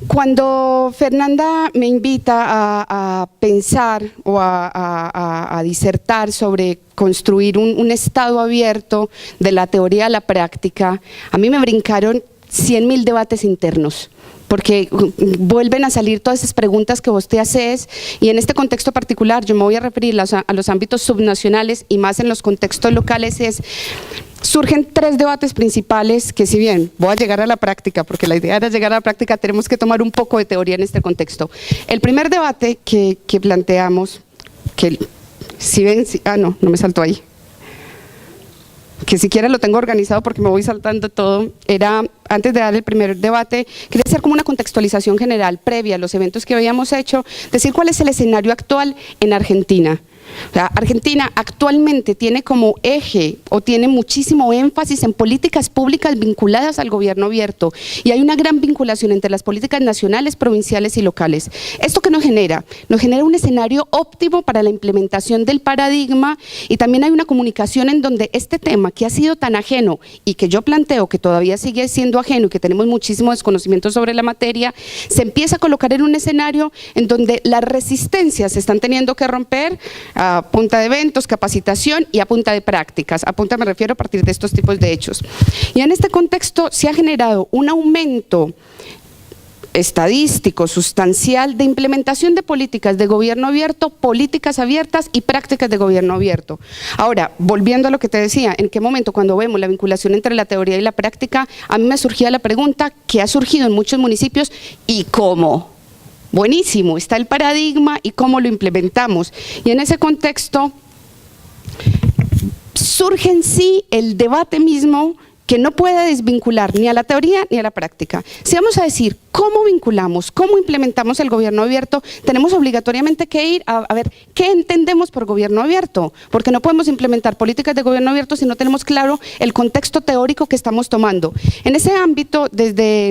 Cuando Fernanda me invita a pensar o a disertar sobre construir un estado abierto de la teoría a la práctica, a mí me brincaron 100.000 debates internos, porque vuelven a salir todas esas preguntas que vos te haces, y en este contexto particular yo me voy a referir a los ámbitos subnacionales y más en los contextos locales. Surgen 3 debates principales que, si bien voy a llegar a la práctica, porque la idea era llegar a la práctica, tenemos que tomar un poco de teoría en este contexto. El primer debate que planteamos, que si ven, no me saltó ahí, que siquiera lo tengo organizado porque me voy saltando todo, era, antes de dar el primer debate, quería hacer como una contextualización general previa a los eventos que habíamos hecho, decir cuál es el escenario actual en Argentina. O sea, Argentina actualmente tiene como eje o tiene muchísimo énfasis en políticas públicas vinculadas al gobierno abierto, y hay una gran vinculación entre las políticas nacionales, provinciales y locales. ¿Esto qué nos genera? Nos genera un escenario óptimo para la implementación del paradigma, y también hay una comunicación en donde este tema que ha sido tan ajeno y que yo planteo que todavía sigue siendo ajeno y que tenemos muchísimo desconocimiento sobre la materia, se empieza a colocar en un escenario en donde las resistencias se están teniendo que romper a punta de eventos, capacitación y a punta de prácticas. A punta me refiero a partir de estos tipos de hechos. Y en este contexto se ha generado un aumento estadístico sustancial de implementación de políticas de gobierno abierto, políticas abiertas y prácticas de gobierno abierto. Ahora, volviendo a lo que te decía, ¿en qué momento? Cuando vemos la vinculación entre la teoría y la práctica, a mí me surgía la pregunta que ha surgido en muchos municipios: ¿y cómo? Buenísimo, está el paradigma y cómo lo implementamos. Y en ese contexto surge en sí el debate mismo, que no puede desvincular ni a la teoría ni a la práctica. Si vamos a decir cómo vinculamos, cómo implementamos el gobierno abierto, tenemos obligatoriamente que ir a ver qué entendemos por gobierno abierto, porque no podemos implementar políticas de gobierno abierto si no tenemos claro el contexto teórico que estamos tomando. En ese ámbito, desde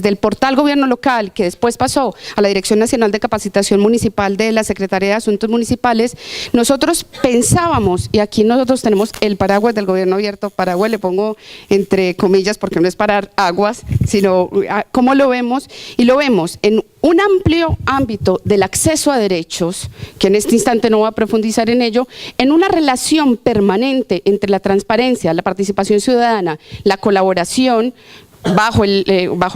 el portal Gobierno Local, que después pasó a la Dirección Nacional de Capacitación Municipal de la Secretaría de Asuntos Municipales, nosotros pensábamos, y aquí nosotros tenemos el paraguas del gobierno abierto, paraguas le pongo entre comillas porque no es parar aguas, sino cómo lo vemos, y lo vemos en un amplio ámbito del acceso a derechos, que en este instante no voy a profundizar en ello, en una relación permanente entre la transparencia, la participación ciudadana, la colaboración, bajo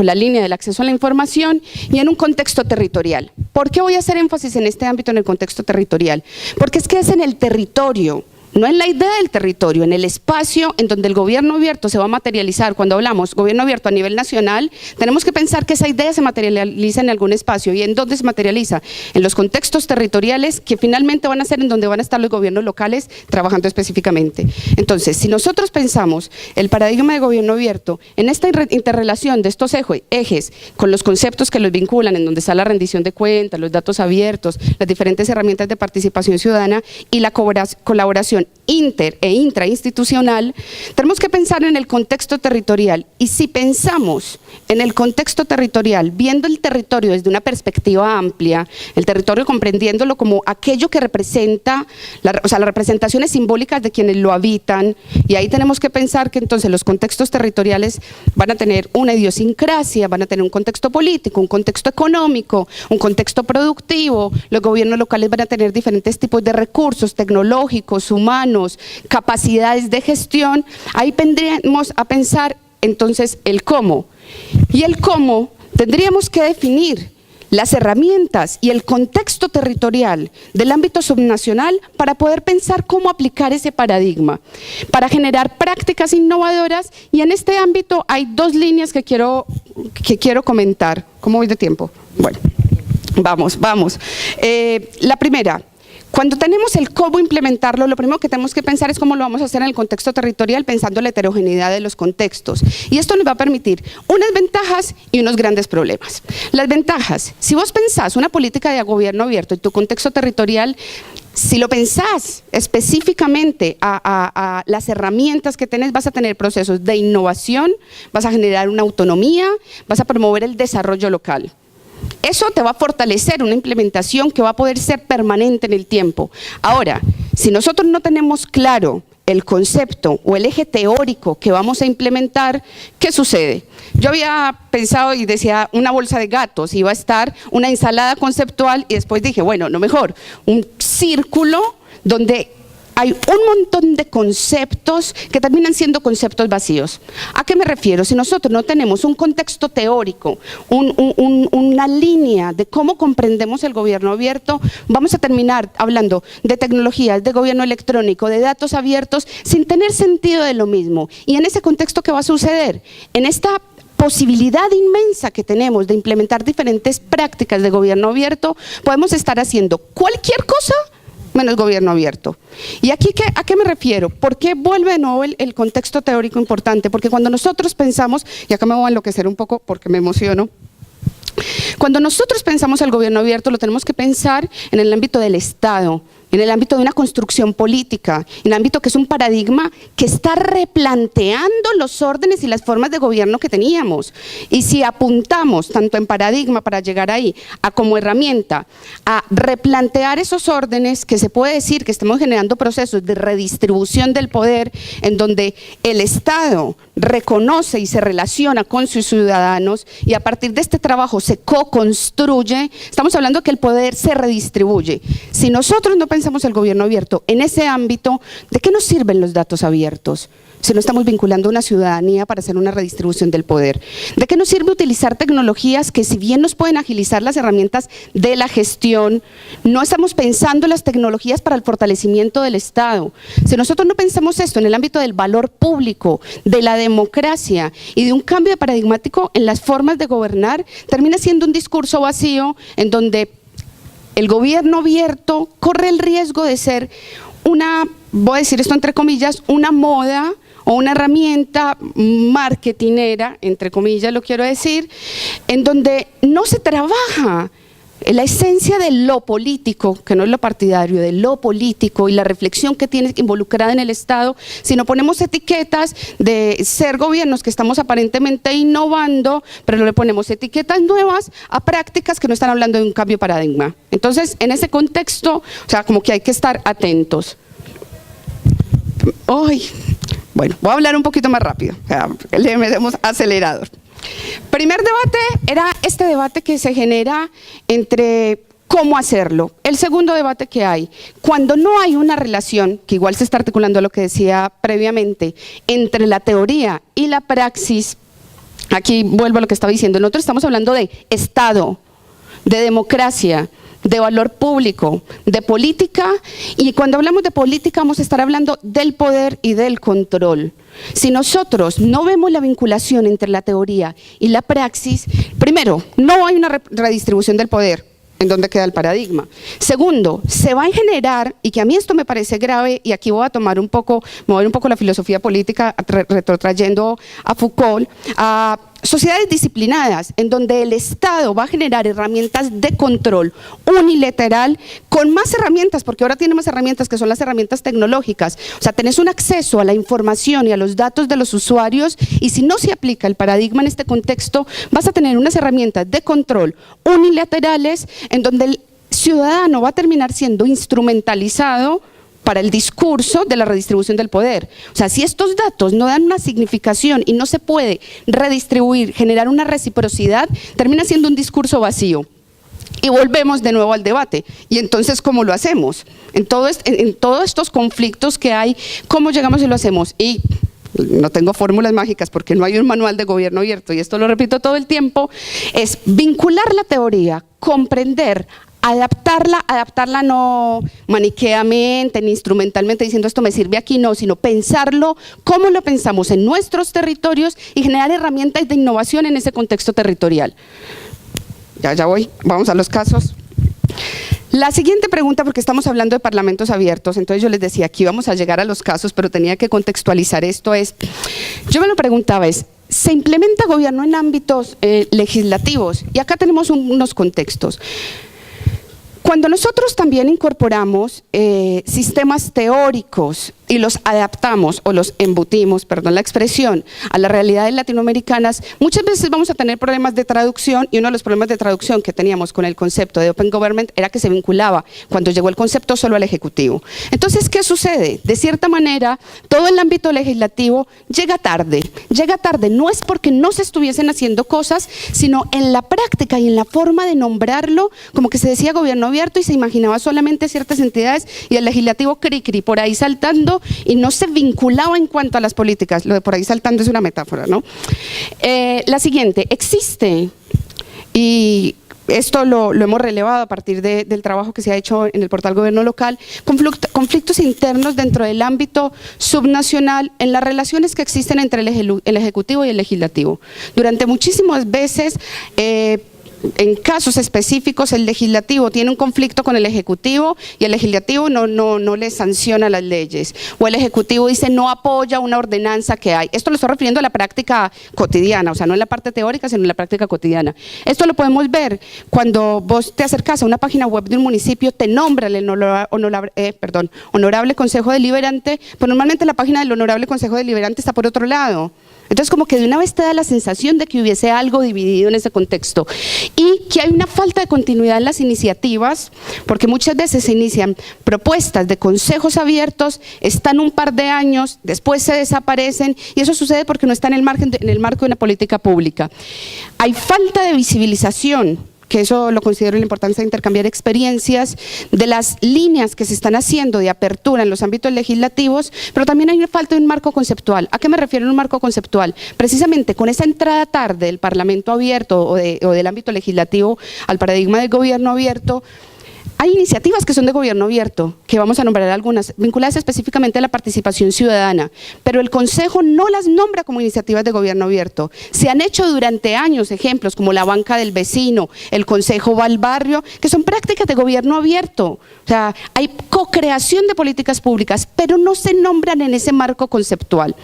la línea del acceso a la información, y en un contexto territorial. ¿Por qué voy a hacer énfasis en este ámbito, en el contexto territorial? Porque es que es en el territorio, no en la idea del territorio, en el espacio en donde el gobierno abierto se va a materializar. Cuando hablamos gobierno abierto a nivel nacional, tenemos que pensar que esa idea se materializa en algún espacio. ¿Y en dónde se materializa? En los contextos territoriales, que finalmente van a ser en donde van a estar los gobiernos locales trabajando específicamente. Entonces, si nosotros pensamos el paradigma de gobierno abierto en esta interrelación de estos ejes con los conceptos que los vinculan, en donde está la rendición de cuentas, los datos abiertos, las diferentes herramientas de participación ciudadana y la colaboración inter e intrainstitucional, tenemos que pensar en el contexto territorial. Y si pensamos en el contexto territorial, viendo el territorio desde una perspectiva amplia, el territorio comprendiéndolo como aquello que representa, las representaciones simbólicas de quienes lo habitan, y ahí tenemos que pensar que entonces los contextos territoriales van a tener una idiosincrasia, van a tener un contexto político, un contexto económico, un contexto productivo, los gobiernos locales van a tener diferentes tipos de recursos tecnológicos, humanos, capacidades de gestión. Ahí vendríamos a pensar entonces el cómo. Y el cómo tendríamos que definir las herramientas y el contexto territorial del ámbito subnacional para poder pensar cómo aplicar ese paradigma, para generar prácticas innovadoras. Y en este ámbito hay 2 líneas que quiero comentar. ¿Cómo voy de tiempo? Bueno, vamos. La primera: cuando tenemos el cómo implementarlo, lo primero que tenemos que pensar es cómo lo vamos a hacer en el contexto territorial, pensando en la heterogeneidad de los contextos. Y esto nos va a permitir unas ventajas y unos grandes problemas. Las ventajas: si vos pensás una política de gobierno abierto en tu contexto territorial, si lo pensás específicamente a las herramientas que tenés, vas a tener procesos de innovación, vas a generar una autonomía, vas a promover el desarrollo local. Eso te va a fortalecer una implementación que va a poder ser permanente en el tiempo. Ahora, si nosotros no tenemos claro el concepto o el eje teórico que vamos a implementar, ¿qué sucede? Yo había pensado y decía una bolsa de gatos, iba a estar una ensalada conceptual y después dije, bueno, no mejor, un círculo donde hay un montón de conceptos que terminan siendo conceptos vacíos. ¿A qué me refiero? Si nosotros no tenemos un contexto teórico, una línea de cómo comprendemos el gobierno abierto, vamos a terminar hablando de tecnologías, de gobierno electrónico, de datos abiertos, sin tener sentido de lo mismo. Y en ese contexto, ¿qué va a suceder? En esta posibilidad inmensa que tenemos de implementar diferentes prácticas de gobierno abierto, podemos estar haciendo cualquier cosa menos gobierno abierto. ¿Y aquí a qué me refiero? ¿Por qué vuelve de nuevo el contexto teórico importante? Porque cuando nosotros pensamos, y acá me voy a enloquecer un poco porque me emociono, cuando nosotros pensamos el gobierno abierto lo tenemos que pensar en el ámbito del Estado, en el ámbito de una construcción política, en el ámbito que es un paradigma que está replanteando los órdenes y las formas de gobierno que teníamos. Y si apuntamos tanto en paradigma para llegar ahí, a como herramienta, a replantear esos órdenes, que se puede decir que estamos generando procesos de redistribución del poder, en donde el Estado reconoce y se relaciona con sus ciudadanos y a partir de este trabajo se co-construye, estamos hablando que el poder se redistribuye. Si nosotros no pensamos el gobierno abierto en ese ámbito, ¿de qué nos sirven los datos abiertos? Si no estamos vinculando a una ciudadanía para hacer una redistribución del poder. ¿De qué nos sirve utilizar tecnologías que si bien nos pueden agilizar las herramientas de la gestión, no estamos pensando las tecnologías para el fortalecimiento del Estado? Si nosotros no pensamos esto en el ámbito del valor público, de la democracia y de un cambio paradigmático en las formas de gobernar, termina siendo un discurso vacío en donde el gobierno abierto corre el riesgo de ser una, voy a decir esto entre comillas, una moda o una herramienta marketinera, entre comillas lo quiero decir, en donde no se trabaja la esencia de lo político, que no es lo partidario, de lo político y la reflexión que tiene involucrada en el Estado, sino ponemos etiquetas de ser gobiernos que estamos aparentemente innovando, pero le ponemos etiquetas nuevas a prácticas que no están hablando de un cambio de paradigma. Entonces, en ese contexto, o sea, como que hay que estar atentos. Bueno, voy a hablar un poquito más rápido, o sea, le metemos acelerador. Primer debate era este debate que se genera entre cómo hacerlo. El segundo debate que hay, cuando no hay una relación, que igual se está articulando lo que decía previamente, entre la teoría y la praxis, aquí vuelvo a lo que estaba diciendo, nosotros estamos hablando de Estado, de democracia, de valor público, de política, y cuando hablamos de política vamos a estar hablando del poder y del control. Si nosotros no vemos la vinculación entre la teoría y la praxis, primero, no hay una redistribución del poder. ¿En dónde queda el paradigma? Segundo, se va a generar, y que a mí esto me parece grave, y aquí voy a tomar un poco, mover un poco la filosofía política, retrotrayendo a Foucault, a sociedades disciplinadas, en donde el Estado va a generar herramientas de control unilateral, con más herramientas, porque ahora tiene más herramientas que son las herramientas tecnológicas. O sea, tenés un acceso a la información y a los datos de los usuarios, y si no se aplica el paradigma en este contexto, vas a tener unas herramientas de control unilaterales, en donde el ciudadano va a terminar siendo instrumentalizado para el discurso de la redistribución del poder. O sea, si estos datos no dan una significación y no se puede redistribuir, generar una reciprocidad, termina siendo un discurso vacío. Y volvemos de nuevo al debate. Y entonces, ¿cómo lo hacemos? En todos estos conflictos que hay, ¿cómo llegamos y lo hacemos? Y no tengo fórmulas mágicas porque no hay un manual de gobierno abierto, y esto lo repito todo el tiempo, es vincular la teoría, comprender, adaptarla no maniqueamente ni instrumentalmente diciendo esto me sirve aquí, no, sino pensarlo como lo pensamos en nuestros territorios y generar herramientas de innovación en ese contexto territorial. Ya voy, vamos a los casos. La siguiente pregunta, porque estamos hablando de parlamentos abiertos, entonces yo les decía, aquí vamos a llegar a los casos, pero tenía que contextualizar esto, yo me lo preguntaba, ¿se implementa gobierno en ámbitos legislativos? Y acá tenemos unos contextos. Cuando nosotros también incorporamos sistemas teóricos y los adaptamos o los embutimos, perdón la expresión, a las realidades latinoamericanas, muchas veces vamos a tener problemas de traducción, y uno de los problemas de traducción que teníamos con el concepto de Open Government era que se vinculaba cuando llegó el concepto solo al Ejecutivo. Entonces, ¿qué sucede? De cierta manera, todo el ámbito legislativo llega tarde, no es porque no se estuviesen haciendo cosas, sino en la práctica y en la forma de nombrarlo, como que se decía gobierno abierto y se imaginaba solamente ciertas entidades y el legislativo cri-cri, por ahí saltando, y no se vinculaba en cuanto a las políticas. Lo de por ahí saltando es una metáfora, ¿no? La siguiente, existe, y esto lo hemos relevado a partir del trabajo que se ha hecho en el portal Gobierno Local, conflictos internos dentro del ámbito subnacional en las relaciones que existen entre el Ejecutivo y el Legislativo. Durante muchísimas veces, en casos específicos, el Legislativo tiene un conflicto con el Ejecutivo y el Legislativo no le sanciona las leyes, o el Ejecutivo dice no apoya una ordenanza que hay. Esto lo estoy refiriendo a la práctica cotidiana, o sea, no en la parte teórica, sino en la práctica cotidiana. Esto lo podemos ver cuando vos te acercas a una página web de un municipio, te nombra el honorable Consejo Deliberante, pero normalmente la página del honorable Consejo Deliberante está por otro lado. Entonces, como que de una vez te da la sensación de que hubiese algo dividido en ese contexto y que hay una falta de continuidad en las iniciativas, porque muchas veces se inician propuestas de consejos abiertos, están un par de años, después se desaparecen, y eso sucede porque no está en el marco de una política pública. Hay falta de visibilización, que eso lo considero la importancia de intercambiar experiencias, de las líneas que se están haciendo de apertura en los ámbitos legislativos, pero también hay una falta de un marco conceptual. ¿A qué me refiero en un marco conceptual? Precisamente con esa entrada tarde del Parlamento abierto o del ámbito legislativo al paradigma del gobierno abierto, hay iniciativas que son de gobierno abierto, que vamos a nombrar algunas, vinculadas específicamente a la participación ciudadana, pero el Consejo no las nombra como iniciativas de gobierno abierto. Se han hecho durante años ejemplos como la banca del vecino, el Consejo va al barrio, que son prácticas de gobierno abierto. O sea, hay co-creación de políticas públicas, pero no se nombran en ese marco conceptual.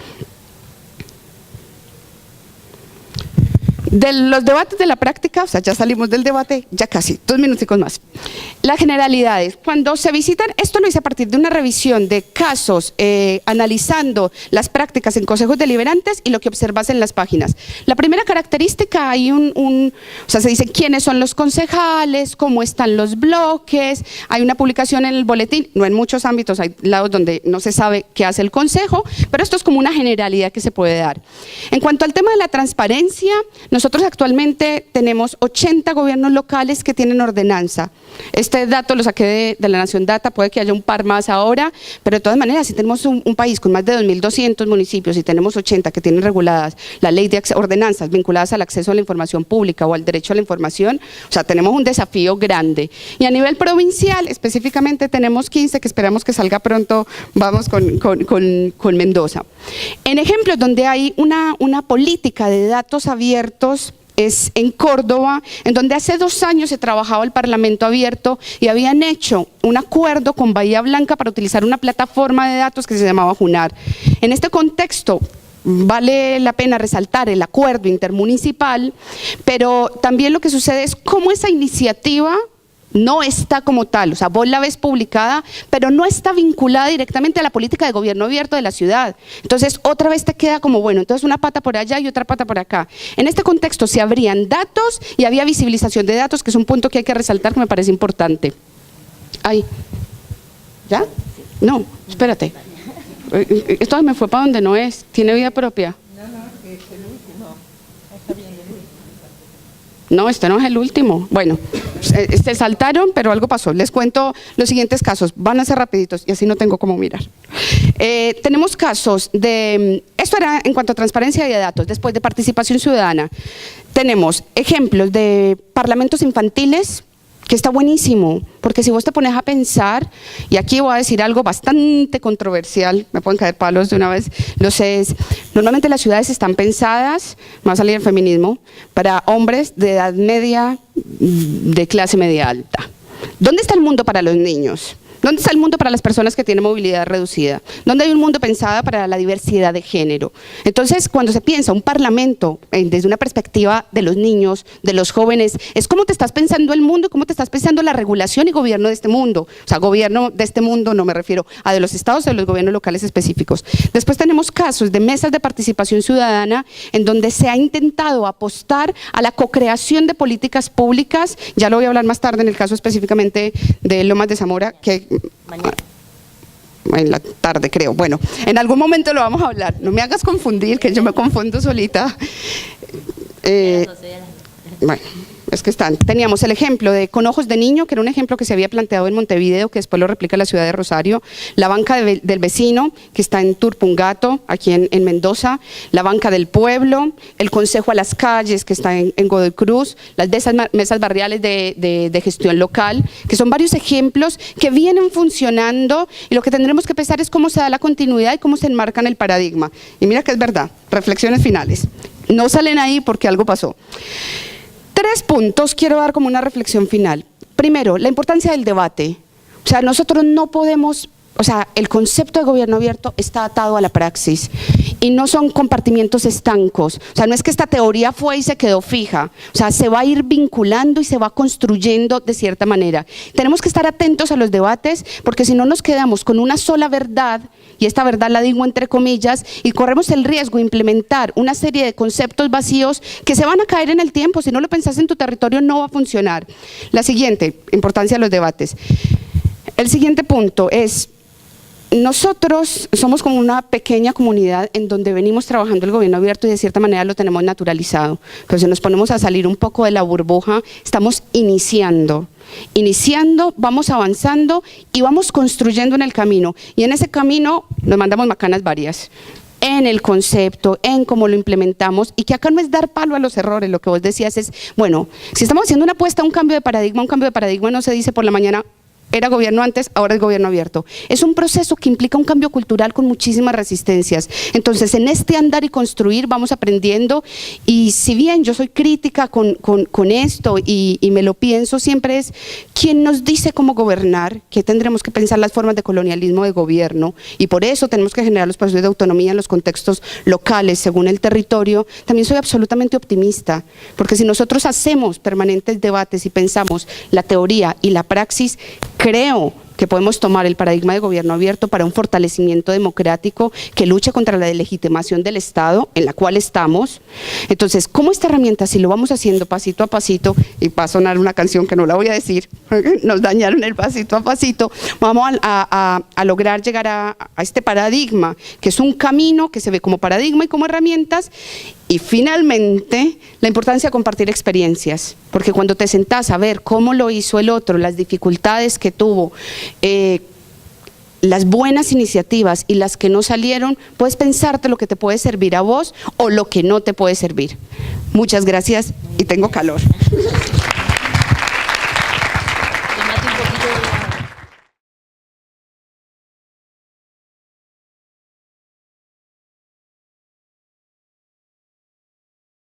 De los debates de la práctica, o sea, ya salimos del debate, ya casi, 2 minuticos más. Las generalidades, cuando se visitan, esto lo hice a partir de una revisión de casos, analizando las prácticas en consejos deliberantes y lo que observas en las páginas. La primera característica, hay o sea, se dice quiénes son los concejales, cómo están los bloques, hay una publicación en el boletín, no en muchos ámbitos, hay lados donde no se sabe qué hace el consejo, pero esto es como una generalidad que se puede dar. En cuanto al tema de la transparencia, nosotros actualmente tenemos 80 gobiernos locales que tienen ordenanza. Este dato lo saqué de la Nación Data, puede que haya un par más ahora, pero de todas maneras, si tenemos un país con más de 2.200 municipios y tenemos 80 que tienen reguladas la ley de ordenanzas vinculadas al acceso a la información pública o al derecho a la información, o sea, tenemos un desafío grande. Y a nivel provincial, específicamente tenemos 15, que esperamos que salga pronto, vamos con Mendoza. En ejemplos donde hay una política de datos abiertos, es en Córdoba, en donde hace 2 años se trabajaba el Parlamento abierto y habían hecho un acuerdo con Bahía Blanca para utilizar una plataforma de datos que se llamaba JUNAR. En este contexto, vale la pena resaltar el acuerdo intermunicipal, pero también lo que sucede es cómo esa iniciativa no está como tal, o sea, vos la ves publicada, pero no está vinculada directamente a la política de gobierno abierto de la ciudad. Entonces, otra vez te queda como, bueno, entonces una pata por allá y otra pata por acá. En este contexto se abrían datos y había visibilización de datos, que es un punto que hay que resaltar, que me parece importante. Ay, ¿ya? No, espérate. Esto me fue para donde no es, ¿tiene vida propia? No, es el último. Está bien, el último. No, este no es el último. Bueno, se saltaron, pero algo pasó. Les cuento los siguientes casos. Van a ser rapiditos y así no tengo cómo mirar. Tenemos casos de... Esto era en cuanto a transparencia de datos. Después de participación ciudadana. Tenemos ejemplos de parlamentos infantiles, que está buenísimo, porque si vos te pones a pensar, y aquí voy a decir algo bastante controversial, me pueden caer palos de una vez, lo sé, normalmente las ciudades están pensadas, va a salir el feminismo, para hombres de edad media, de clase media alta. ¿Dónde está el mundo para los niños? ¿Dónde está el mundo para las personas que tienen movilidad reducida? ¿Dónde hay un mundo pensado para la diversidad de género? Entonces, cuando se piensa un parlamento desde una perspectiva de los niños, de los jóvenes, es cómo te estás pensando el mundo y cómo te estás pensando la regulación y gobierno de este mundo. O sea, gobierno de este mundo no me refiero a de los estados o de los gobiernos locales específicos. Después tenemos casos de mesas de participación ciudadana en donde se ha intentado apostar a la co-creación de políticas públicas. Ya lo voy a hablar más tarde en el caso específicamente de Lomas de Zamora, que en la tarde creo, bueno, en algún momento lo vamos a hablar, no me hagas confundir, que yo me confundo solita. Bueno, es que teníamos el ejemplo de Con Ojos de Niño, que era un ejemplo que se había planteado en Montevideo, que después lo replica la ciudad de Rosario, la banca del vecino, que está en Turpungato, aquí en Mendoza, la banca del pueblo, el consejo a las calles, que está en Godoy Cruz, las mesas barriales de gestión local, que son varios ejemplos que vienen funcionando, y lo que tendremos que pensar es cómo se da la continuidad y cómo se enmarca en el paradigma. Y mira que es verdad, reflexiones finales. No salen ahí porque algo pasó. 3 puntos quiero dar como una reflexión final. Primero, la importancia del debate. O sea, nosotros no podemos, o sea, el concepto de gobierno abierto está atado a la praxis y no son compartimientos estancos. O sea, no es que esta teoría fue y se quedó fija. O sea, se va a ir vinculando y se va construyendo de cierta manera. Tenemos que estar atentos a los debates porque si no nos quedamos con una sola verdad, y esta verdad la digo entre comillas, y corremos el riesgo de implementar una serie de conceptos vacíos que se van a caer en el tiempo. Si no lo pensás en tu territorio no va a funcionar. La siguiente, importancia de los debates. El siguiente punto es, nosotros somos como una pequeña comunidad en donde venimos trabajando el gobierno abierto y de cierta manera lo tenemos naturalizado. Pero si nos ponemos a salir un poco de la burbuja, estamos iniciando, vamos avanzando y vamos construyendo en el camino. Y en ese camino nos mandamos macanas varias. En el concepto, en cómo lo implementamos, y que acá no es dar palo a los errores, lo que vos decías es, bueno, si estamos haciendo una apuesta a un cambio de paradigma no se dice por la mañana, era gobierno antes, ahora es gobierno abierto. Es un proceso que implica un cambio cultural con muchísimas resistencias. Entonces, en este andar y construir vamos aprendiendo, y si bien yo soy crítica con esto y me lo pienso, siempre es quién nos dice cómo gobernar, que tendremos que pensar las formas de colonialismo de gobierno, y por eso tenemos que generar los procesos de autonomía en los contextos locales, según el territorio. También soy absolutamente optimista, porque si nosotros hacemos permanentes debates y pensamos la teoría y la praxis, creo que podemos tomar el paradigma de gobierno abierto para un fortalecimiento democrático que luche contra la delegitimación del Estado, en la cual estamos. Entonces, ¿cómo esta herramienta, si lo vamos haciendo pasito a pasito, y va a sonar una canción que no la voy a decir, nos dañaron el pasito a pasito, vamos a lograr llegar a este paradigma, que es un camino que se ve como paradigma y como herramientas? Y finalmente, la importancia de compartir experiencias, porque cuando te sentás a ver cómo lo hizo el otro, las dificultades que tuvo, las buenas iniciativas y las que no salieron, puedes pensarte lo que te puede servir a vos o lo que no te puede servir. Muchas gracias y tengo calor.